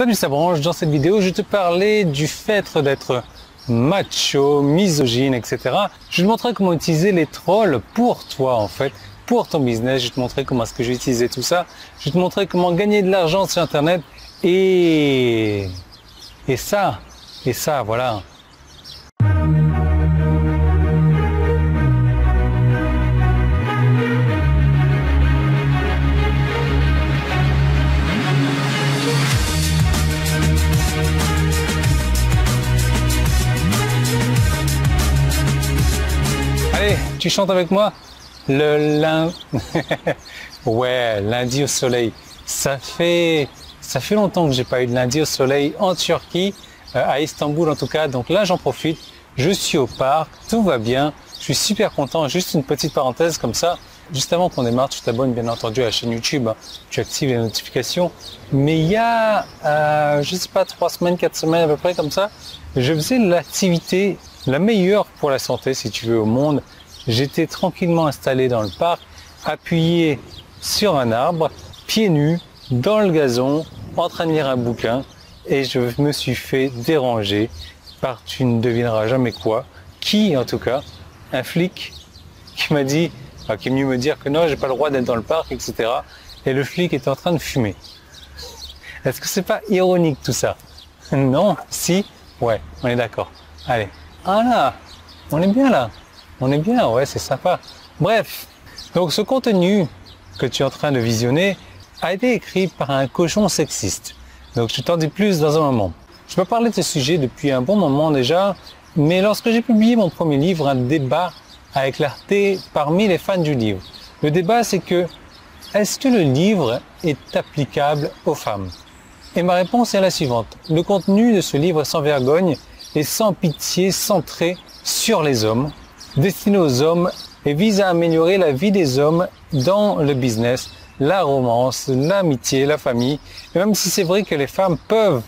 Salut, ça branche. Dans cette vidéo, je te parlais du fait d'être macho, misogyne, etc. Je te montrerai comment utiliser les trolls pour toi, en fait, pour ton business. Je te montrerai comment est-ce que j'ai utilisé tout ça. Je te montrerai comment gagner de l'argent sur Internet et ça, voilà. Allez, tu chantes avec moi ouais, lundi au soleil. Ça fait longtemps que j'ai pas eu de lundi au soleil en Turquie, à Istanbul en tout cas. Donc là, j'en profite. Je suis au parc, tout va bien. Je suis super content. Juste une petite parenthèse comme ça. Juste avant qu'on démarre, tu t'abonnes bien entendu à la chaîne YouTube. Tu actives les notifications. Mais il y a, je sais pas, 3 semaines, 4 semaines à peu près comme ça, je faisais l'activité la meilleure pour la santé, si tu veux, au monde. J'étais tranquillement installé dans le parc, appuyé sur un arbre, pieds nus, dans le gazon, en train de lire un bouquin, et je me suis fait déranger par, tu ne devineras jamais quoi, qui en tout cas, un flic qui m'a dit, qui est venu me dire que non, j'ai pas le droit d'être dans le parc, etc. Et le flic était en train de fumer. Est-ce que c'est pas ironique tout ça? Non? Si? Ouais, on est d'accord. Allez. Ah là, on est bien là. On est bien, ouais, c'est sympa. Bref, donc ce contenu que tu es en train de visionner a été écrit par un cochon sexiste. Donc je t'en dis plus dans un moment. Je peux parler de ce sujet depuis un bon moment déjà, mais lorsque j'ai publié mon premier livre, un débat a éclaté parmi les fans du livre. Le débat, c'est que, est-ce que le livre est applicable aux femmes? Et ma réponse est la suivante. Le contenu de ce livre est sans vergogne et sans pitié, centré sur les hommes, destiné aux hommes et vise à améliorer la vie des hommes dans le business, la romance, l'amitié, la famille. Et même si c'est vrai que les femmes peuvent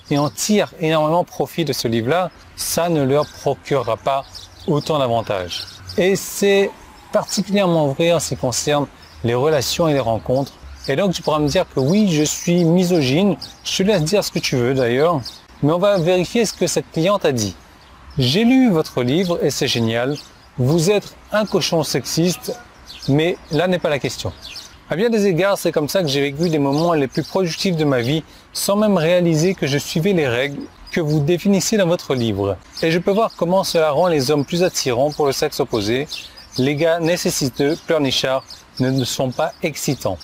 et en tirent énormément profit de ce livre-là, ça ne leur procurera pas autant d'avantages. Et c'est particulièrement vrai en ce qui concerne les relations et les rencontres. Et donc tu pourras me dire que oui, je suis misogyne, je te laisse dire ce que tu veux d'ailleurs, mais on va vérifier ce que cette cliente a dit. J'ai lu votre livre et c'est génial. Vous êtes un cochon sexiste, mais là n'est pas la question. À bien des égards, c'est comme ça que j'ai vécu des moments les plus productifs de ma vie, sans même réaliser que je suivais les règles que vous définissez dans votre livre. Et je peux voir comment cela rend les hommes plus attirants pour le sexe opposé. Les gars nécessiteux, pleurnichards, ne sont pas excitants.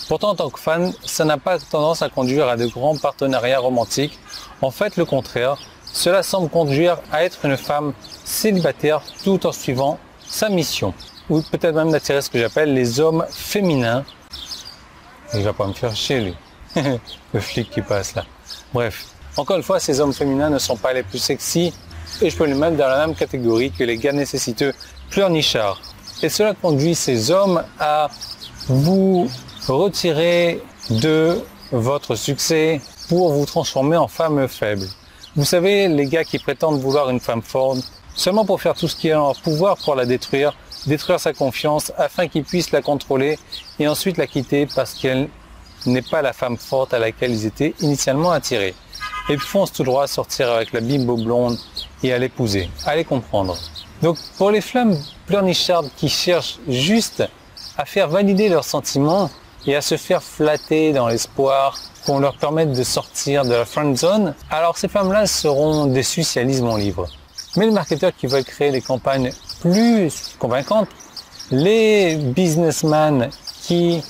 Pourtant, en tant que fan, ça n'a pas tendance à conduire à de grands partenariats romantiques. En fait, le contraire. Cela semble conduire à être une femme célibataire tout en suivant sa mission. Ou peut-être même d'attirer ce que j'appelle les hommes féminins. Il va pas me faire chier, lui. Le flic qui passe là. Bref. Encore une fois, ces hommes féminins ne sont pas les plus sexy. Et je peux les mettre dans la même catégorie que les gars nécessiteux pleurnichards. Et cela conduit ces hommes à vous retirer de votre succès pour vous transformer en femme faible. Vous savez, les gars qui prétendent vouloir une femme forte, seulement pour faire tout ce qui est en leur pouvoir pour la détruire sa confiance afin qu'ils puissent la contrôler et ensuite la quitter parce qu'elle n'est pas la femme forte à laquelle ils étaient initialement attirés. Et foncent tout droit à sortir avec la bimbo blonde et à l'épouser, à les comprendre. Donc pour les femmes pleurnichardes qui cherchent juste à faire valider leurs sentiments et à se faire flatter dans l'espoir qu'on leur permette de sortir de la friend zone, alors ces femmes-là seront déçues si elles lisent mon livre. Mais les marketeurs qui veulent créer des campagnes plus convaincantes, les businessmen qui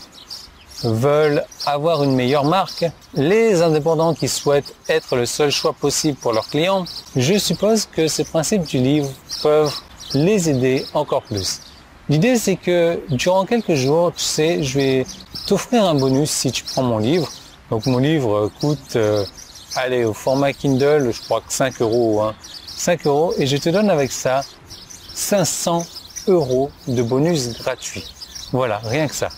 veulent avoir une meilleure marque, les indépendants qui souhaitent être le seul choix possible pour leurs clients, je suppose que ces principes du livre peuvent les aider encore plus. L'idée, c'est que durant quelques jours, tu sais, je vais t'offrir un bonus si tu prends mon livre. Donc mon livre coûte, allez, au format Kindle, je crois que 5 €, hein. 5 € et je te donne avec ça 500 € de bonus gratuit. Voilà, rien que ça.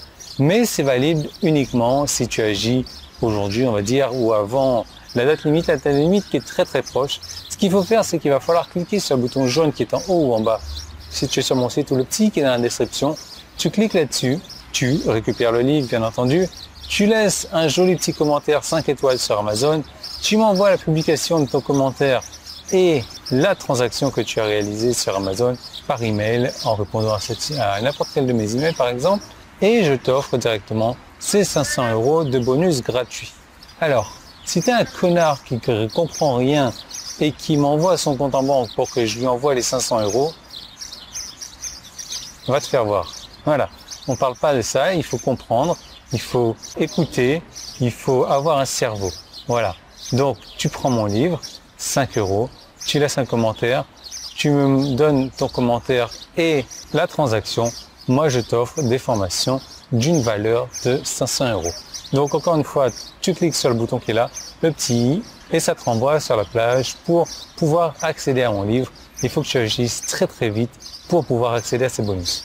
Mais c'est valide uniquement si tu agis aujourd'hui, on va dire, ou avant la date limite qui est très très proche. Ce qu'il faut faire, c'est qu'il va falloir cliquer sur le bouton jaune qui est en haut ou en bas. Si tu es sur mon site ou le petit qui est dans la description, tu cliques là-dessus, tu récupères le livre bien entendu, tu laisses un joli petit commentaire 5 étoiles sur Amazon, tu m'envoies la publication de ton commentaire et la transaction que tu as réalisée sur Amazon par email en répondant à n'importe quel de mes emails par exemple, et je t'offre directement ces 500 € de bonus gratuit. Alors, si tu es un connard qui ne comprend rien et qui m'envoie son compte en banque pour que je lui envoie les 500 €, va te faire voir. Voilà, on ne parle pas de ça, il faut comprendre, il faut écouter, il faut avoir un cerveau. Voilà, donc tu prends mon livre, 5 €, tu laisses un commentaire, tu me donnes ton commentaire et la transaction, moi je t'offre des formations d'une valeur de 500 €. Donc encore une fois, tu cliques sur le bouton qui est là, le petit i, et ça te renvoie sur la plage pour pouvoir accéder à mon livre. Il faut que tu agisses très très vite pour pouvoir accéder à ces bonus.